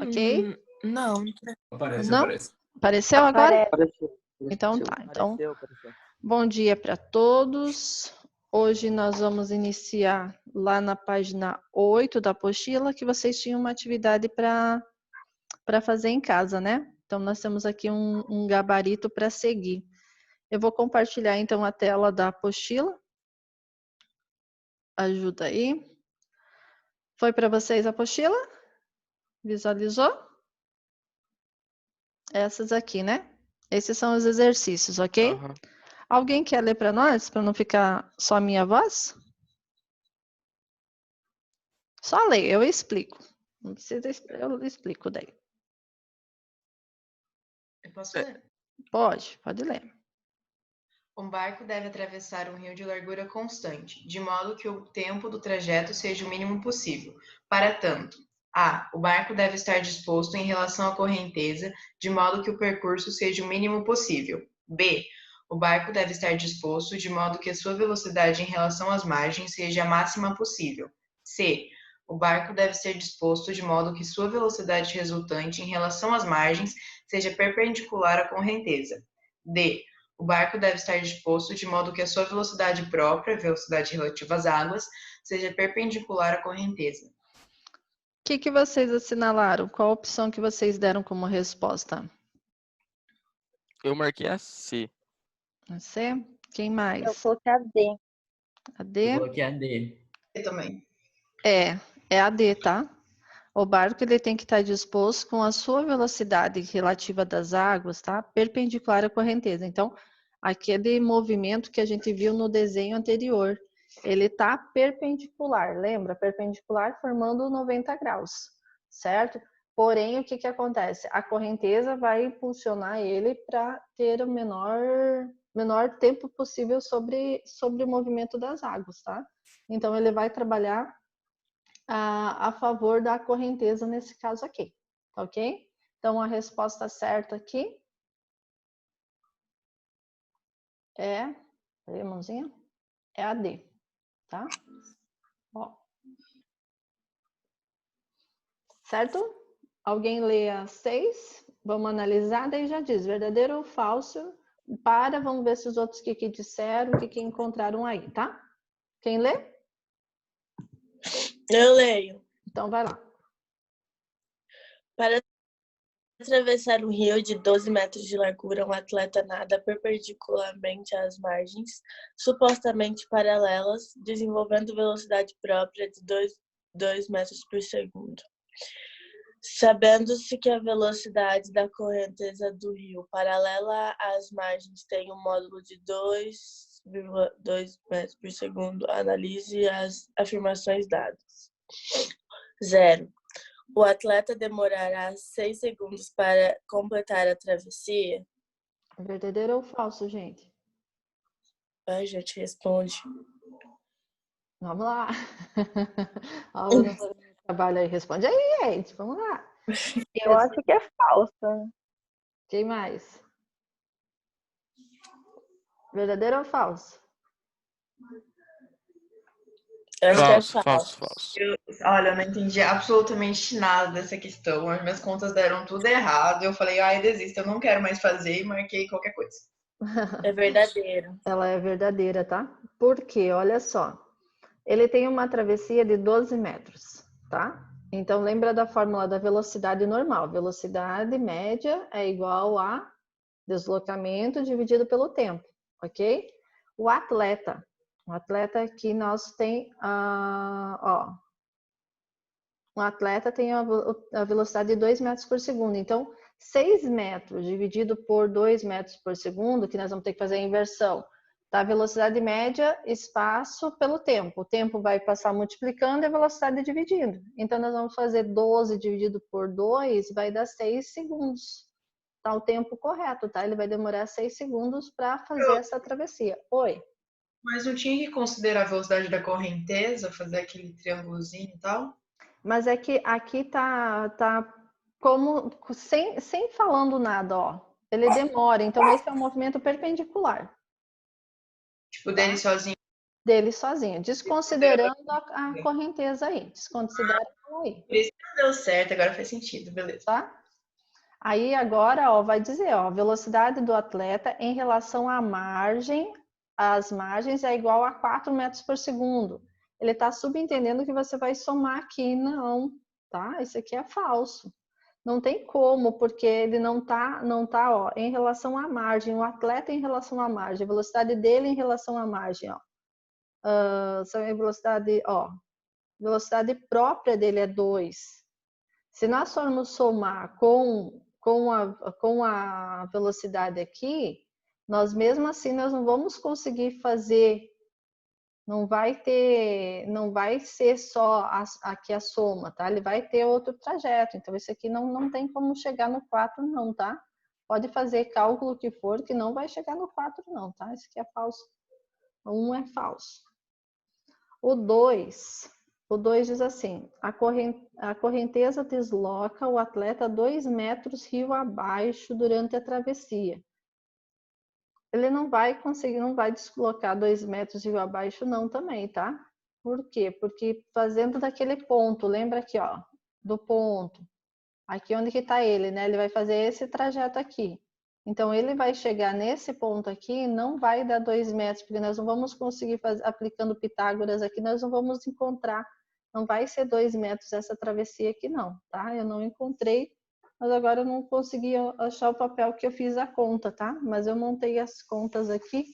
Ok? Não. Aparece, Não? aparece. Apareceu agora? Apareceu. Então tá. Então, Apareceu. bom dia para todos. Hoje nós vamos iniciar lá na página 8 da apostila, que vocês tinham uma atividade para fazer em casa, né? Então, nós temos aqui um gabarito para seguir. Eu vou compartilhar, então, a tela da apostila. Ajuda aí. Foi para vocês a apostila? Visualizou? Essas aqui, né? Esses são os exercícios, ok? Aham. Alguém quer ler para nós, para não ficar só a minha voz? Só ler, eu explico. Não precisa, eu explico daí. Eu posso ler? Pode ler. Um barco deve atravessar um rio de largura constante, de modo que o tempo do trajeto seja o mínimo possível. Para tanto, a. O barco deve estar disposto em relação à correnteza, de modo que o percurso seja o mínimo possível. B. O barco deve estar disposto de modo que a sua velocidade em relação às margens seja a máxima possível. C. O barco deve ser disposto de modo que sua velocidade resultante em relação às margens seja perpendicular à correnteza. D. O barco deve estar disposto de modo que a sua velocidade própria, velocidade relativa às águas, seja perpendicular à correnteza. O que vocês assinalaram? Qual a opção que vocês deram como resposta? Eu marquei a C. C? Quem Eu mais? coloquei a D. A D? Eu coloquei a D. Eu também. É a D, tá? O barco ele tem que estar disposto com a sua velocidade relativa das águas, tá? Perpendicular à correnteza. Então, aquele movimento que a gente viu no desenho anterior, ele está perpendicular, lembra? Perpendicular formando 90 graus, certo? Porém, o que acontece? A correnteza vai impulsionar ele para ter o menor tempo possível sobre o movimento das águas, tá? Então, ele vai trabalhar a favor da correnteza nesse caso aqui, ok? Então, a resposta certa aqui é, peraí, mãozinha, é a D, tá? Ó. Certo? Alguém lê a 6, vamos analisar, daí já diz, verdadeiro ou falso, vamos ver se os outros que disseram, o que encontraram aí, tá? Quem lê? Eu leio. Então, vai lá. Para atravessar um rio de 12 metros de largura, um atleta nada perpendicularmente às margens, supostamente paralelas, desenvolvendo velocidade própria de 2 metros por segundo. Sabendo-se que a velocidade da correnteza do rio paralela às margens tem um módulo de 2,2 metros por segundo, analise as afirmações dadas. 0. O atleta demorará 6 segundos para completar a travessia? Verdadeiro ou falso, gente? A gente responde. Vamos lá. A Ana trabalha aí, responde aí, gente. Vamos lá. Eu acho que é falsa. Quem mais? Verdadeiro ou falso? Eu acho que é Falso. Olha, eu não entendi absolutamente nada dessa questão. As minhas contas deram tudo errado. Eu falei, eu desisto, eu não quero mais fazer e marquei qualquer coisa. É verdadeiro. Ela é verdadeira, tá? Porque, olha só, ele tem uma travessia de 12 metros, tá? Então, lembra da fórmula da velocidade normal. Velocidade média é igual a deslocamento dividido pelo tempo, ok? O atleta aqui nós tem, um atleta tem a velocidade de 2 metros por segundo. Então, 6 metros dividido por 2 metros por segundo, que nós vamos ter que fazer a inversão, tá? A velocidade média, espaço pelo tempo. O tempo vai passar multiplicando e a velocidade dividindo. Então, nós vamos fazer 12 dividido por 2, vai dar 6 segundos. Tá o tempo correto, tá? Ele vai demorar 6 segundos para fazer essa travessia. Oi? Mas não tinha que considerar a velocidade da correnteza, fazer aquele triângulozinho e tal? Mas é que aqui tá como sem falando nada, ó. Ele demora, então esse é um movimento perpendicular. Tipo, dele sozinho. dele sozinho, desconsiderando a correnteza aí, desconsidera ela aí, Por isso que não deu certo, agora faz sentido, beleza. tá? Aí agora, ó, vai dizer, ó, a velocidade do atleta em relação à margem, as margens é igual a 4 metros por segundo. Ele está subentendendo que você vai somar aqui, não, tá? Isso aqui é falso. Não tem como, porque ele não tá, ó, em relação à margem, o atleta em relação à margem, a velocidade dele em relação à margem, ó. A velocidade, ó, velocidade própria dele é 2. Se nós formos somar com a velocidade aqui, nós mesmo assim nós não vamos conseguir fazer, não vai ser só aqui a soma, tá? Ele vai ter outro trajeto, então esse aqui não tem como chegar no 4 não, tá? Pode fazer cálculo que for, que não vai chegar no 4 não, tá? Esse aqui é falso. O 1 é falso. O 2 diz assim, a correnteza desloca o atleta 2 metros rio abaixo durante a travessia. Ele não vai conseguir, não vai deslocar 2 metros rio abaixo não também, tá? Por quê? Porque fazendo daquele ponto, lembra aqui, ó, do ponto, aqui onde que tá ele, né? Ele vai fazer esse trajeto aqui. Então, ele vai chegar nesse ponto aqui, não vai dar 2 metros, porque nós não vamos conseguir fazer, aplicando Pitágoras aqui, nós não vamos encontrar, não vai ser 2 metros essa travessia aqui não, tá? Eu não encontrei, mas agora eu não consegui achar o papel que eu fiz a conta, tá? Mas eu montei as contas aqui,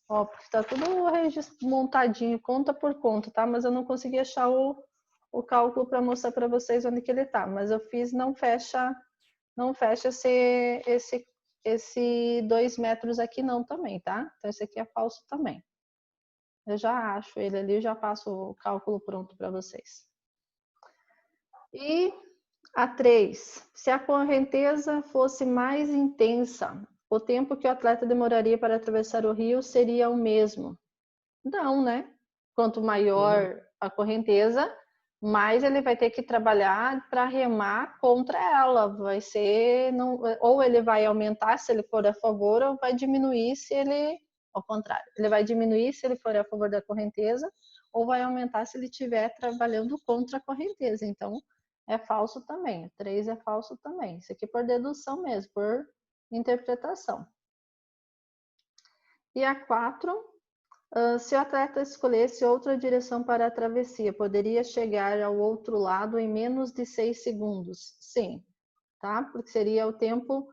ó, porque tá tudo montadinho, conta por conta, tá? Mas eu não consegui achar o cálculo para mostrar para vocês onde que ele tá, mas eu fiz, não fecha esse 2 metros aqui não também, tá? Então esse aqui é falso também. Eu já acho ele ali, já passo o cálculo pronto para vocês. E a 3, se a correnteza fosse mais intensa, o tempo que o atleta demoraria para atravessar o rio seria o mesmo? Não, né? Quanto maior a correnteza, mais ele vai ter que trabalhar para remar contra ela. Vai ser, não, ou ele vai aumentar se ele for a favor, ou vai diminuir se ele, ao contrário, ele vai diminuir se ele for a favor da correnteza, ou vai aumentar se ele estiver trabalhando contra a correnteza. Então, é falso também. 3 é falso também. Isso aqui por dedução mesmo, por interpretação. E a 4, se o atleta escolhesse outra direção para a travessia, poderia chegar ao outro lado em menos de 6 segundos? Sim, tá? Porque seria o tempo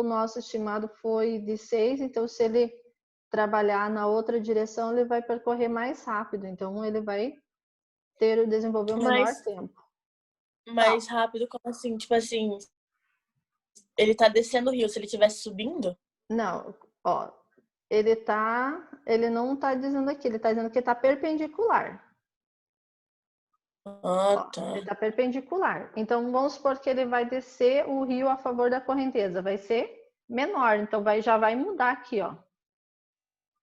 nosso estimado foi de 6, então se ele trabalhar na outra direção, ele vai percorrer mais rápido, então ele vai desenvolver o menor tempo. Mais rápido, como assim? Tipo assim, ele tá descendo o rio, se ele estivesse subindo? Não, ó, ele não tá dizendo aqui, ele tá dizendo que tá perpendicular. Ah, tá. Ele está perpendicular. Então, vamos supor que ele vai descer o rio a favor da correnteza. Vai ser menor. Então, já vai mudar aqui, ó.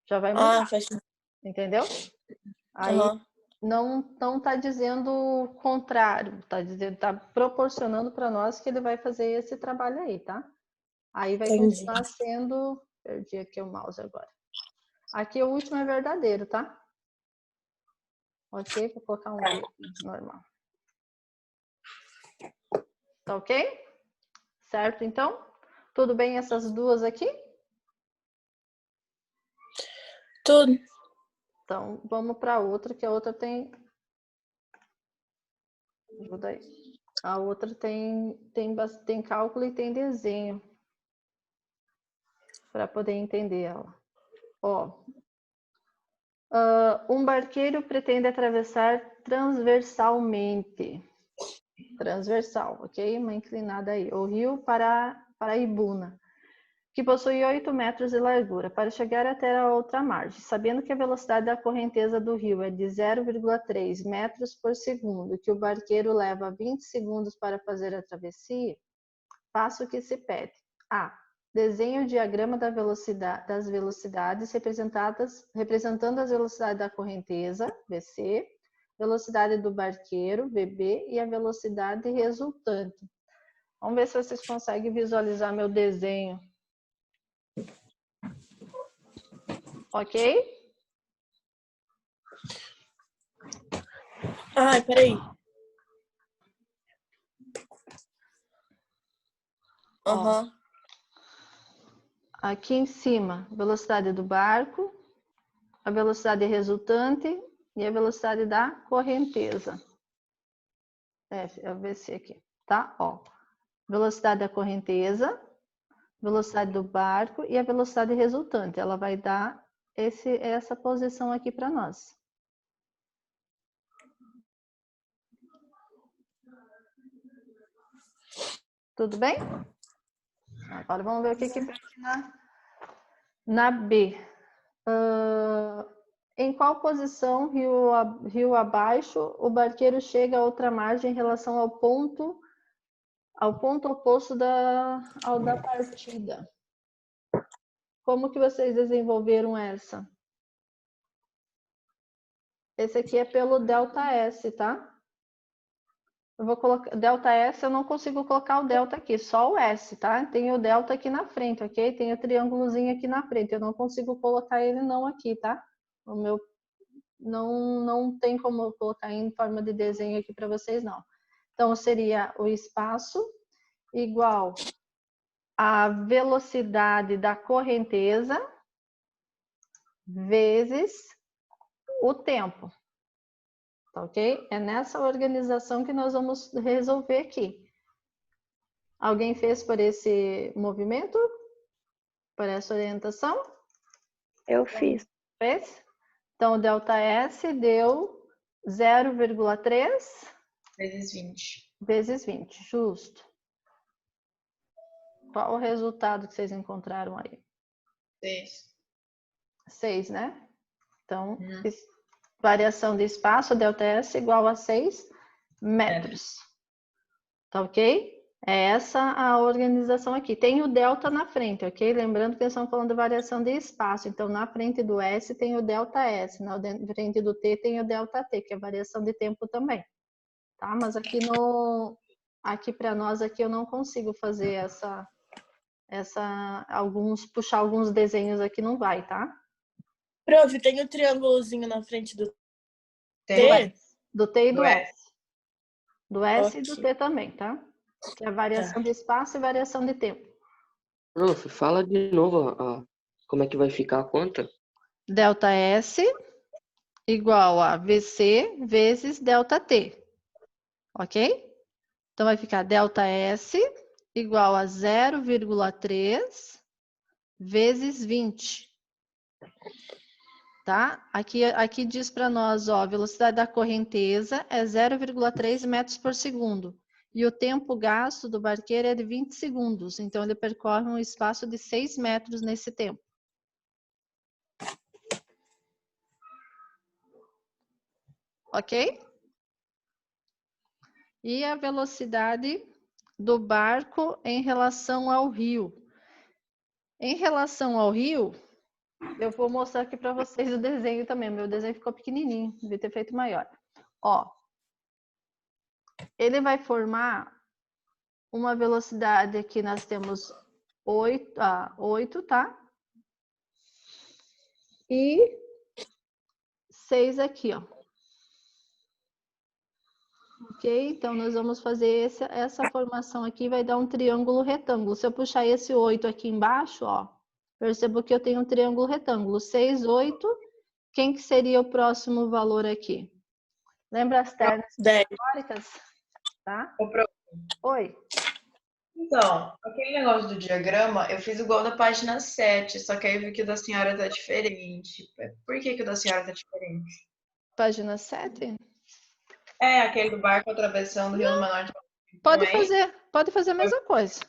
Já vai mudar. Ah, faz sentido. Entendeu? Aí, não está dizendo o contrário. Tá proporcionando para nós que ele vai fazer esse trabalho aí, tá? Aí vai continuar sendo... Perdi aqui o mouse agora. Aqui o último é verdadeiro, tá? Ok? Vou colocar um normal. Tá ok? Certo, então? Tudo bem essas duas aqui? Tudo. Então, vamos para outra, que a outra tem... Ajuda aí. A outra tem cálculo e tem desenho. Para poder entender ela. Ó. Um barqueiro pretende atravessar transversalmente. Transversal, ok? Uma inclinada aí. O rio Paraibuna, que possui 8 metros de largura, para chegar até a outra margem. Sabendo que a velocidade da correnteza do rio é de 0,3 metros por segundo, que o barqueiro leva 20 segundos para fazer a travessia, faça o que se pede. A. Desenhe o diagrama das velocidades representando as velocidades da correnteza, VC, velocidade do barqueiro, VB, e a velocidade resultante. Vamos ver se vocês conseguem visualizar meu desenho. Ok? Ai, peraí. Ó. Aham. Aqui em cima, velocidade do barco, a velocidade resultante e a velocidade da correnteza. É o VC aqui, tá? Ó, velocidade da correnteza, velocidade do barco e a velocidade resultante. Ela vai dar essa posição aqui para nós. Tudo bem? Agora vamos ver o que pede na B. Em qual posição, rio abaixo, o barqueiro chega a outra margem em relação ao ponto oposto ao da partida? Como que vocês desenvolveram essa? Esse aqui é pelo ΔS, tá? Eu vou colocar ΔS, eu não consigo colocar o delta aqui, só o S, tá? Tem o delta aqui na frente, ok? Tem o triângulozinho aqui na frente, eu não consigo colocar ele não aqui, tá? O meu não tem como eu colocar em forma de desenho aqui para vocês, não. Então, seria o espaço igual a velocidade da correnteza vezes o tempo. Tá ok? É nessa organização que nós vamos resolver aqui. Alguém fez por esse movimento? Por essa orientação? Eu fiz. Fez? Então, o ΔS deu 0,3 Vezes 20. vezes 20, justo. Qual o resultado que vocês encontraram aí? 6. 6, né? Então, variação de espaço, ΔS igual a 6 metros. Tá ok? É essa a organização aqui. Tem o delta na frente, ok? Lembrando que nós estamos falando de variação de espaço. Então, na frente do S tem o ΔS, na frente do T tem o ΔT, que é variação de tempo também. Tá? Mas aqui para nós aqui eu não consigo fazer puxar alguns desenhos aqui não vai, tá? Prof, tem o triângulozinho na frente do Tem. T? Do T e do Do S. Do S e do Ok. T também, tá? Que é a variação de espaço e variação de tempo. Prof, fala de novo como é que vai ficar a conta? ΔS igual a VC vezes ΔT. Ok? Então, vai ficar ΔS igual a 0,3 vezes 20. Tá? Aqui diz para nós, ó, a velocidade da correnteza é 0,3 metros por segundo. E o tempo gasto do barqueiro é de 20 segundos. Então, ele percorre um espaço de 6 metros nesse tempo. Ok? E a velocidade do barco em relação ao rio. Em relação ao rio, eu vou mostrar aqui para vocês o desenho também. Meu desenho ficou pequenininho, devia ter feito maior. Ó, ele vai formar uma velocidade aqui, nós temos 8, tá? E 6 aqui, ó. Ok? Então, nós vamos fazer essa formação aqui, vai dar um triângulo retângulo. Se eu puxar esse 8 aqui embaixo, ó, percebo que eu tenho um triângulo retângulo. 6, 8. Quem que seria o próximo valor aqui? Lembra as ternas 10. históricas? Tá? Oi. Então, aquele negócio do diagrama, eu fiz igual da página 7, só que aí eu vi que o da senhora tá diferente. Por que o da senhora tá diferente? Página 7? É, aquele do barco atravessando o Rio Menor de Pode fazer a mesma coisa.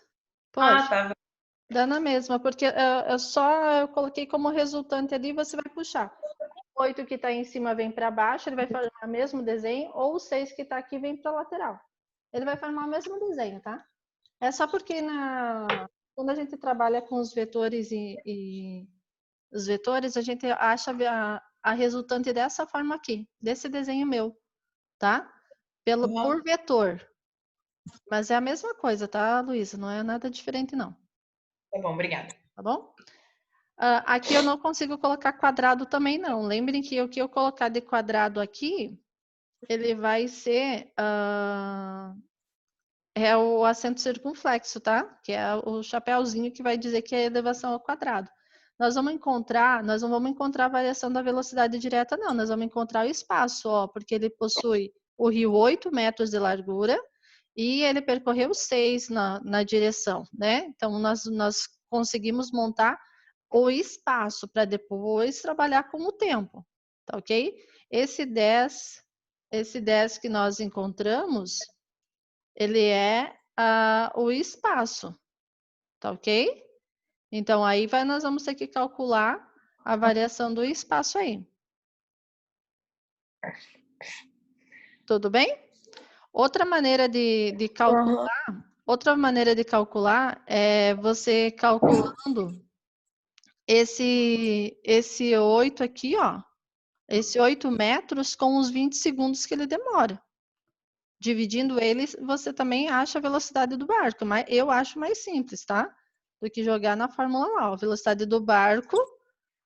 Pode. Ah, tá. Dá na mesma, porque eu coloquei como resultante ali, você vai puxar. O 8 que está em cima vem para baixo, ele vai formar o mesmo desenho, ou o 6 que está aqui vem para a lateral. Ele vai formar o mesmo desenho, tá? É só porque quando a gente trabalha com os vetores e os vetores, a gente acha a resultante dessa forma aqui, desse desenho meu, tá? Por vetor. Mas é a mesma coisa, tá, Luísa? Não é nada diferente, não. Tá bom, obrigada. Tá bom? Aqui eu não consigo colocar quadrado também, não. Lembrem que o que eu colocar de quadrado aqui ele vai ser é o acento circunflexo, tá? Que é o chapéuzinho que vai dizer que é elevação ao quadrado. Nós não vamos encontrar a variação da velocidade direta, não. Nós vamos encontrar o espaço, ó, porque ele possui o rio 8 metros de largura e ele percorreu 6 na direção, né? Então, nós conseguimos montar o espaço para depois trabalhar com o tempo, tá ok? Esse 10 que nós encontramos, ele é o espaço, tá ok? Então, aí nós vamos ter que calcular a variação do espaço aí. Tudo bem? Outra maneira de calcular é você calculando esse 8 aqui, ó. Esse 8 metros com os 20 segundos que ele demora. Dividindo eles, você também acha a velocidade do barco, mas eu acho mais simples, tá? Do que jogar na fórmula lá. A velocidade do barco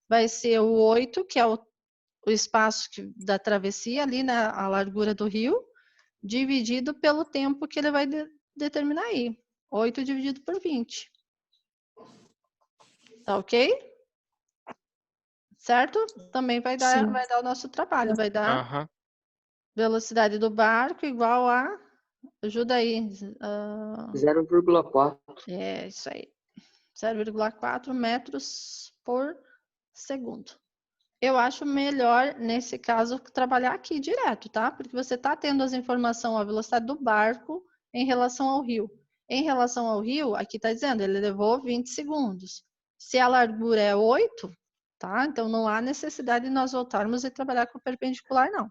vai ser o 8, que é o espaço da travessia ali, a largura do rio, dividido pelo tempo que ele vai determinar aí. 8 dividido por 20. Tá ok? Certo? Também vai dar o nosso trabalho. Vai dar velocidade do barco igual a... Ajuda aí. 0,4. É, isso aí. 0,4 metros por segundo. Eu acho melhor, nesse caso, trabalhar aqui direto, tá? Porque você está tendo as informações, a velocidade do barco em relação ao rio. Em relação ao rio, aqui está dizendo, ele levou 20 segundos. Se a largura é 8, tá? Então, não há necessidade de nós voltarmos e trabalhar com o perpendicular, não.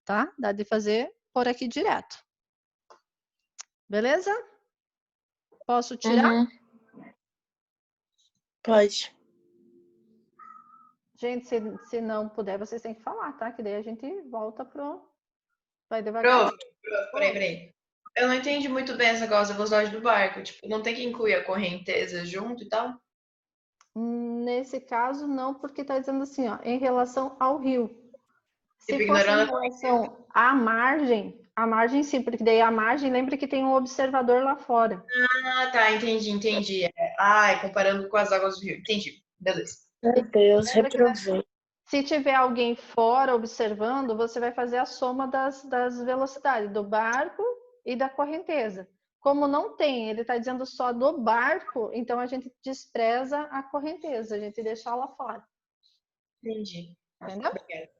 Tá? Dá de fazer por aqui direto. Beleza? Posso tirar? Uhum. Pode. Gente, se não puder, vocês têm que falar, tá? Que daí a gente volta pro... Vai devagar. Prof, peraí. Eu não entendi muito bem essa negócio da velocidade do barco. Tipo, não tem que incluir a correnteza junto e tal? Nesse caso, não, porque tá dizendo assim, ó, em relação ao rio. Se Tipo, fosse em ignorando relação à margem sim, porque daí a margem, lembra que tem um observador lá fora. Ah, tá, entendi. Comparando com as águas do rio. Entendi. Beleza. Meu Deus, Lembra que, reprovei. se tiver alguém fora observando, você vai fazer a soma das velocidades do barco e da correnteza. Como não tem, ele está dizendo só do barco, então a gente despreza a correnteza, a gente deixa ela fora. Entendi. Entendeu? Obrigada.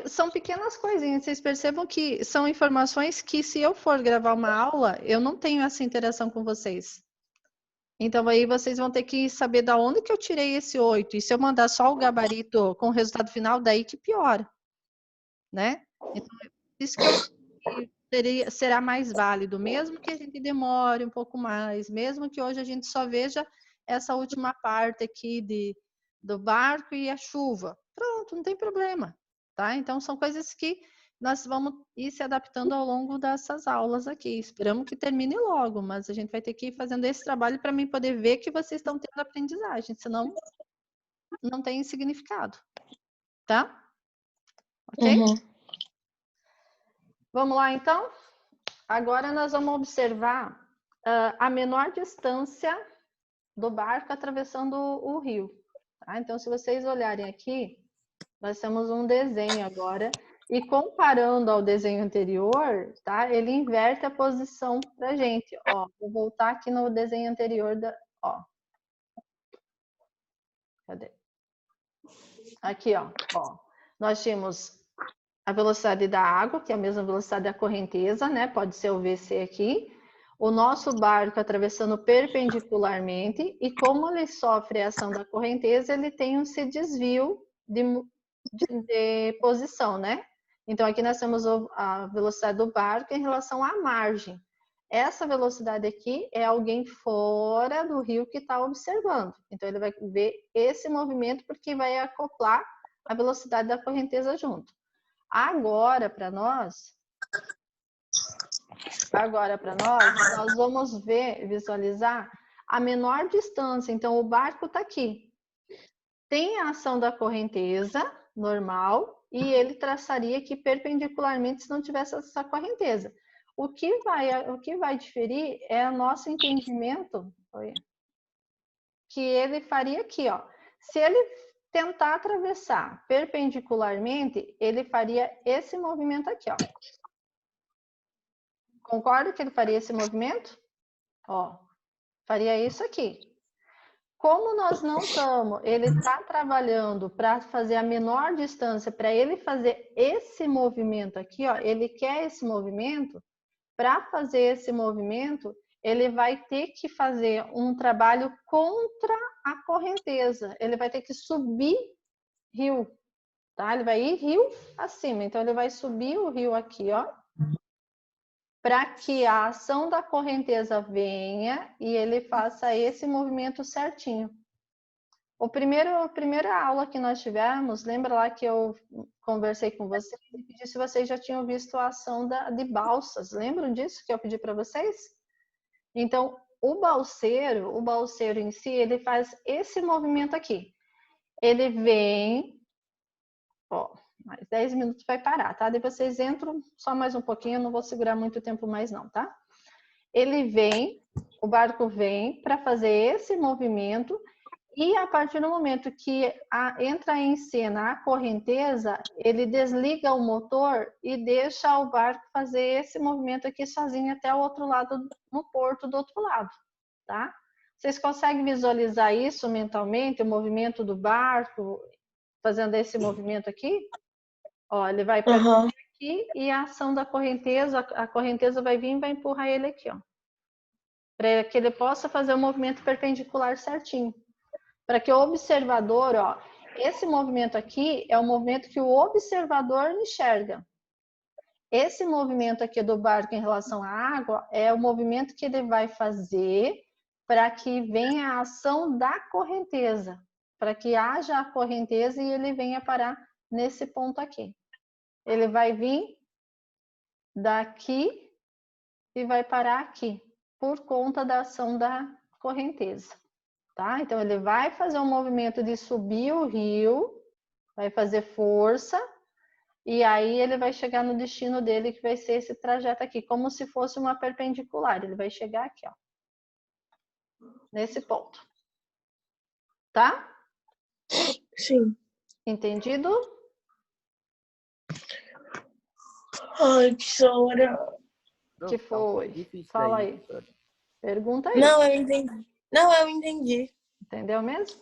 São pequenas coisinhas. Vocês percebam que são informações que, se eu for gravar uma aula, eu não tenho essa interação com vocês. Então, aí vocês vão ter que saber da onde que eu tirei esse 8. E se eu mandar só o gabarito com o resultado final, daí que piora. Né? Então, isso que será mais válido, mesmo que a gente demore um pouco mais, mesmo que hoje a gente só veja essa última parte aqui do barco e a chuva. Pronto, não tem problema. Tá? Então, são coisas que nós vamos ir se adaptando ao longo dessas aulas aqui. Esperamos que termine logo, mas a gente vai ter que ir fazendo esse trabalho para mim poder ver que vocês estão tendo aprendizagem, senão não tem significado. Tá? Ok? Uhum. Vamos lá, então? Agora nós vamos observar a menor distância do barco atravessando o rio. Tá? Então, se vocês olharem aqui, nós temos um desenho agora, e comparando ao desenho anterior, tá? Ele inverte a posição para gente. Ó, vou voltar aqui no desenho anterior. Ó. Cadê? Aqui, ó. Nós tínhamos a velocidade da água, que é a mesma velocidade da correnteza, né? Pode ser o VC aqui. O nosso barco atravessando perpendicularmente, e como ele sofre a ação da correnteza, ele tem esse desvio de posição, né? Então, aqui nós temos a velocidade do barco em relação à margem. Essa velocidade aqui é alguém fora do rio que está observando. Então, ele vai ver esse movimento porque vai acoplar a velocidade da correnteza junto. Agora, para nós, nós vamos visualizar a menor distância. Então, o barco está aqui. Tem a ação da correnteza normal e ele traçaria aqui perpendicularmente se não tivesse essa correnteza. O que vai diferir é o nosso entendimento que ele faria aqui, ó. Se ele tentar atravessar perpendicularmente, ele faria esse movimento aqui, ó. Concorda que ele faria esse movimento? Ó, faria isso aqui. Como nós não estamos, ele está trabalhando para fazer a menor distância, para ele fazer esse movimento aqui, ó, ele quer esse movimento, para fazer esse movimento, ele vai ter que fazer um trabalho contra a correnteza, ele vai ter que subir rio, tá? Ele vai ir rio acima, então ele vai subir o rio aqui, ó, para que a ação da correnteza venha e ele faça esse movimento certinho. A primeira aula que nós tivemos, lembra lá que eu conversei com vocês e pedi se vocês já tinham visto a ação de balsas. Lembram disso que eu pedi para vocês? Então, o balseiro em si, ele faz esse movimento aqui. Ele vem, ó, mais 10 minutos vai parar, tá? Depois vocês entram só mais um pouquinho, eu não vou segurar muito tempo mais não, tá? Ele vem, o barco vem para fazer esse movimento e a partir do momento que entra em cena a correnteza, ele desliga o motor e deixa o barco fazer esse movimento aqui sozinho até o outro lado, no porto do outro lado, tá? Vocês conseguem visualizar isso mentalmente, o movimento do barco, fazendo esse movimento aqui? Ó, ele vai para aqui e a ação da correnteza, a correnteza vai vir e vai empurrar ele aqui, ó. Para que ele possa fazer o movimento perpendicular certinho. Para que o observador, ó, esse movimento aqui é o movimento que o observador enxerga. Esse movimento aqui do barco em relação à água é o movimento que ele vai fazer para que venha a ação da correnteza, para que haja a correnteza e ele venha parar nesse ponto aqui. Ele vai vir daqui e vai parar aqui, por conta da ação da correnteza, tá? Então, ele vai fazer um movimento de subir o rio, vai fazer força, e aí ele vai chegar no destino dele, que vai ser esse trajeto aqui, como se fosse uma perpendicular. Ele vai chegar aqui, ó, nesse ponto. Tá? Sim. Entendido? Ai, que sogra. Que foi? Fala aí. Pergunta aí. Não, eu entendi. Não, eu entendi. Entendeu mesmo?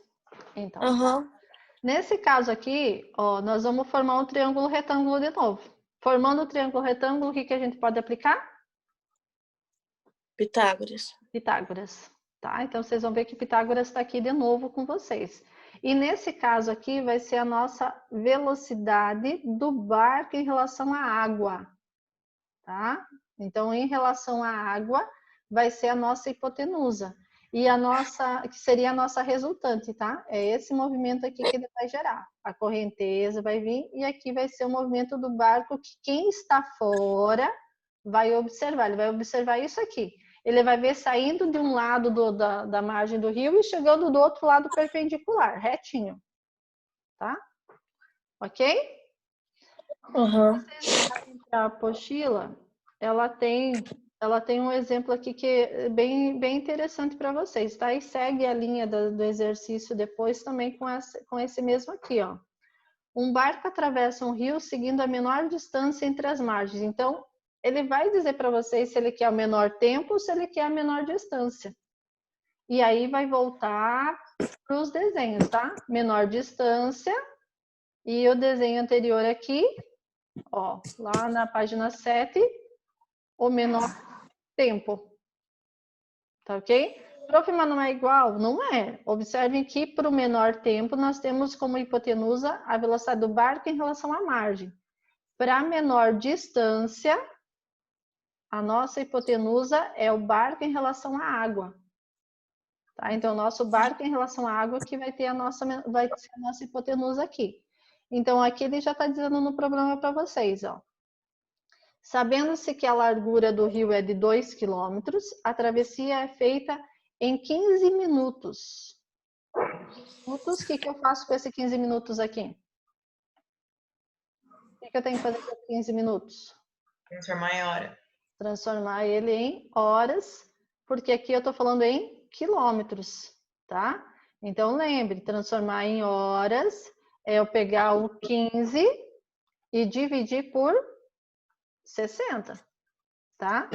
Então. Nesse caso aqui, ó, nós vamos formar um triângulo retângulo de novo. Formando o triângulo retângulo, o que a gente pode aplicar? Pitágoras. Pitágoras, tá? Então, vocês vão ver que Pitágoras está aqui de novo com vocês. E nesse caso aqui, vai ser a nossa velocidade do barco em relação à água, tá? Então, em relação à água, vai ser a nossa hipotenusa. E a nossa, que seria a nossa resultante, tá? É esse movimento aqui que ele vai gerar. A correnteza vai vir e aqui vai ser o movimento do barco que quem está fora vai observar. Ele vai observar isso aqui. Ele vai ver saindo de um lado da margem do rio e chegando do outro lado perpendicular, retinho. Tá? Ok? Vocês olharem para a apostila, ela tem um exemplo aqui que é bem interessante para vocês, tá? E segue a linha do exercício depois também com esse mesmo aqui, ó. Um barco atravessa um rio seguindo a menor distância entre as margens. Então, ele vai dizer para vocês se ele quer o menor tempo ou se ele quer a menor distância. E aí vai voltar para os desenhos, tá? Menor distância e o desenho anterior aqui, ó, lá na página 7, o menor tempo. Tá ok? Prof, mas não é igual? Não é. Observem que para o menor tempo nós temos como hipotenusa a velocidade do barco em relação à margem. Para a menor distância, a nossa hipotenusa é o barco em relação à água. Tá? Então, o nosso barco em relação à água que vai ser a nossa hipotenusa aqui. Então, aqui ele já está dizendo no problema para vocês, ó. Sabendo-se que a largura do rio é de 2 km, a travessia é feita em 15 minutos. O que eu faço com esses 15 minutos aqui? que eu tenho que fazer por 15 minutos? Transformar em hora. Transformar ele em horas, porque aqui eu estou falando em quilômetros, tá? Então, lembre, transformar em horas é eu pegar o 15 e dividir por 60, tá?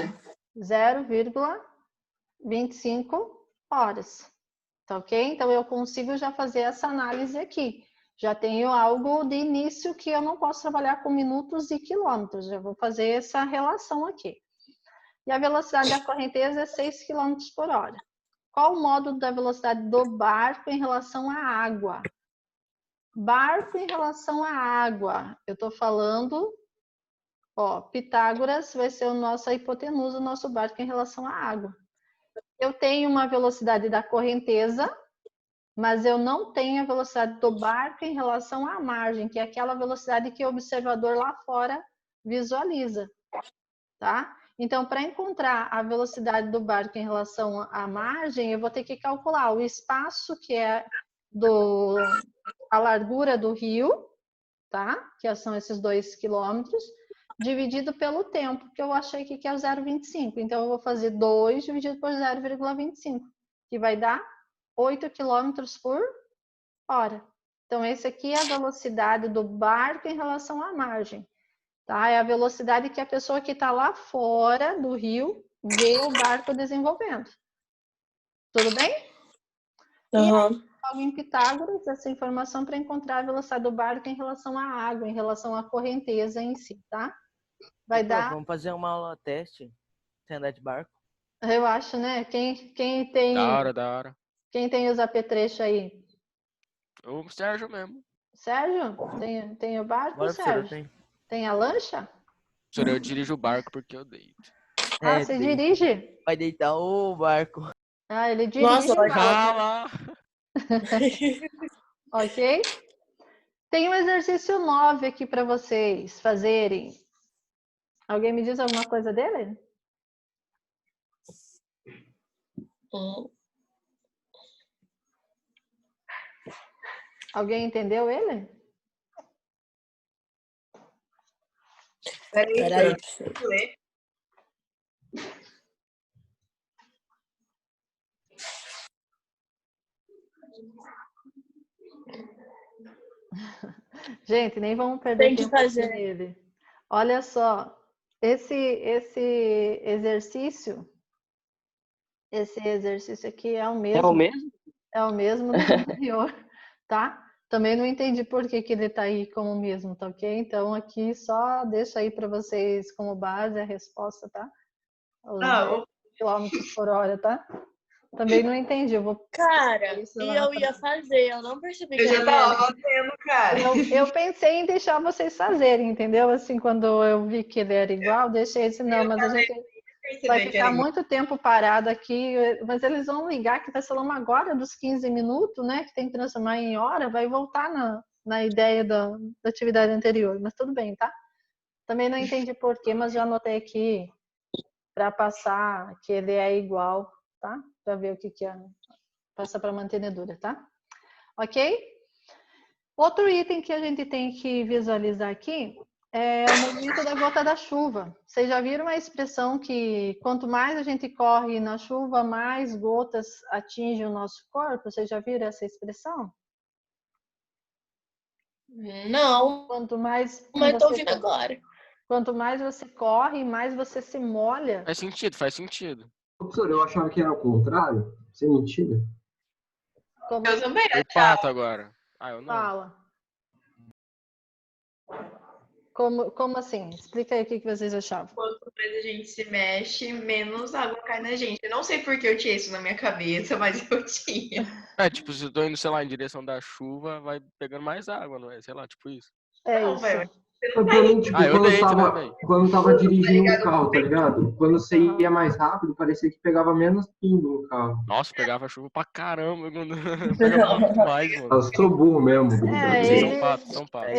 0,25 horas, tá ok? Então, eu consigo já fazer essa análise aqui. Já tenho algo de início que eu não posso trabalhar com minutos e quilômetros. Já vou fazer essa relação aqui. E a velocidade da correnteza é 6 km por hora. Qual o modo da velocidade do barco em relação à água? Barco em relação à água. Eu estou falando, ó, Pitágoras vai ser a nossa hipotenusa, o nosso barco em relação à água. Eu tenho uma velocidade da correnteza, mas eu não tenho a velocidade do barco em relação à margem, que é aquela velocidade que o observador lá fora visualiza, tá? Então, para encontrar a velocidade do barco em relação à margem, eu vou ter que calcular o espaço que é a largura do rio, tá? Que são esses 2 quilômetros, dividido pelo tempo, que eu achei que é o 0,25. Então, eu vou fazer 2 dividido por 0,25, que vai dar 8 quilômetros por hora. Então, esse aqui é a velocidade do barco em relação à margem. Tá? É a velocidade que a pessoa que está lá fora do rio vê o barco desenvolvendo. Tudo bem? Uhum. E aí, em Pitágoras, essa informação para encontrar a velocidade do barco em relação à água, em relação à correnteza em si, tá? Vai dar... Vamos fazer uma aula teste sem andar de barco? Eu acho, né? Quem tem... Da hora. Quem tem os apetrechos aí? O Sérgio mesmo. Sérgio? Tem o barco, Bora, professora, Sérgio? tem. Tem a lancha? Professor, eu dirijo o barco porque eu deito. Ah, você deita. dirige? Vai deitar o barco. Ah, ele dirige Nossa, o vai barco. Calma! Ok? Tem um exercício 9 aqui para vocês fazerem. Alguém me diz alguma coisa dele? Alguém entendeu ele? Peraí. Ler. Gente, nem vamos perder Tem que tempo aqui fazer. nele. Olha só, esse exercício aqui é o É o mesmo. mesmo? É o mesmo do anterior, tá? Também não entendi por que ele está aí como o mesmo, tá ok? Então, aqui só deixa aí para vocês como base a resposta, tá? Os 10 quilômetros por hora, tá? Também não entendi, eu vou... Cara, Isso e lá eu na ia fazer, eu não percebi que Eu já era tava mesmo. fazendo, cara. Eu pensei em deixar vocês fazerem, entendeu? Assim, quando eu vi que ele era igual, deixei esse não, mas a gente vai ficar muito tempo parado aqui, mas eles vão ligar que vai ser uma agora dos 15 minutos, né? Que tem que transformar em hora, vai voltar na ideia da atividade anterior, mas tudo bem, tá? Também não entendi porquê, mas já anotei aqui para passar que ele é igual, tá? Para ver o que é. Passa para a mantenedora, tá? Ok? Outro item que a gente tem que visualizar aqui é o movimento da gota da chuva. Vocês já viram a expressão que quanto mais a gente corre na chuva, mais gotas atingem o nosso corpo? Vocês já viram essa expressão? Não, Quanto mais mas tô ouvindo agora. Quanto mais você corre, mais você se molha. Faz sentido. Professor, eu achava que era o contrário. Isso é mentira. Como Eu também Foi pato agora. Ah, eu não. fala? Como assim? Explica aí o que vocês achavam. Quanto mais a gente se mexe, menos água cai na gente. Eu não sei porque eu tinha isso na minha cabeça, mas eu tinha. É, tipo, se eu tô indo, sei lá, em direção da chuva, vai pegando mais água, não é? Sei lá, tipo isso. É Não, isso. velho. Pra mim, tipo, Eu deito, né, velho? quando eu tava dirigindo um carro, tá ligado? Quando você ia mais rápido, parecia que pegava menos pimbo no carro. Nossa, pegava chuva pra caramba. Pegava muito mais, mano. Eu sou burro mesmo. Vocês são patos.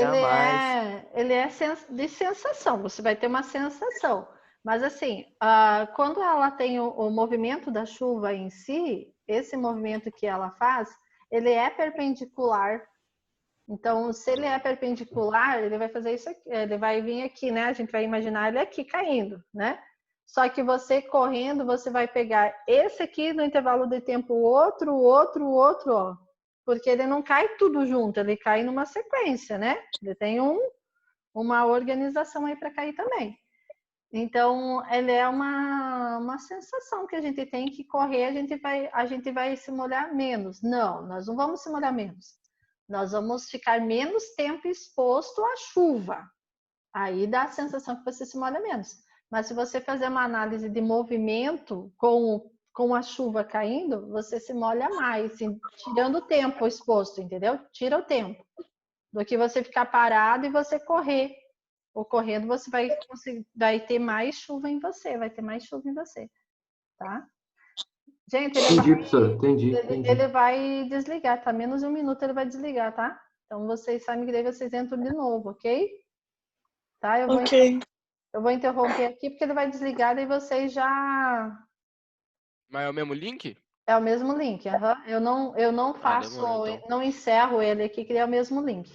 Ele é de sensação, você vai ter uma sensação. Mas assim, quando ela tem o movimento da chuva em si, esse movimento que ela faz, ele é perpendicular Então, se ele é perpendicular, ele vai fazer isso aqui, ele vai vir aqui, né? A gente vai imaginar ele aqui caindo, né? Só que você correndo, você vai pegar esse aqui no intervalo de tempo, o outro, ó. Porque ele não cai tudo junto, ele cai numa sequência, né? Ele tem uma organização aí para cair também. Então, ele é uma sensação que a gente tem que correr, a gente vai se molhar menos. Não, nós não vamos se molhar menos. Nós vamos ficar menos tempo exposto à chuva. Aí dá a sensação que você se molha menos. Mas se você fazer uma análise de movimento com a chuva caindo, você se molha mais, assim, tirando o tempo exposto, entendeu? Tira o tempo. Do que você ficar parado e você correr. Ou correndo, você vai ter mais chuva em você, tá? Gente, Entendi, professor. Entendi. ele vai desligar, tá? Menos de 1 minuto ele vai desligar, tá? Então vocês sabem que daí vocês entram de novo, ok? Tá? Eu vou interromper aqui porque ele vai desligar e vocês já... Mas é o mesmo link? É o mesmo link, aham. Eu não faço, demorou, então. não encerro ele aqui, que ele é o mesmo link.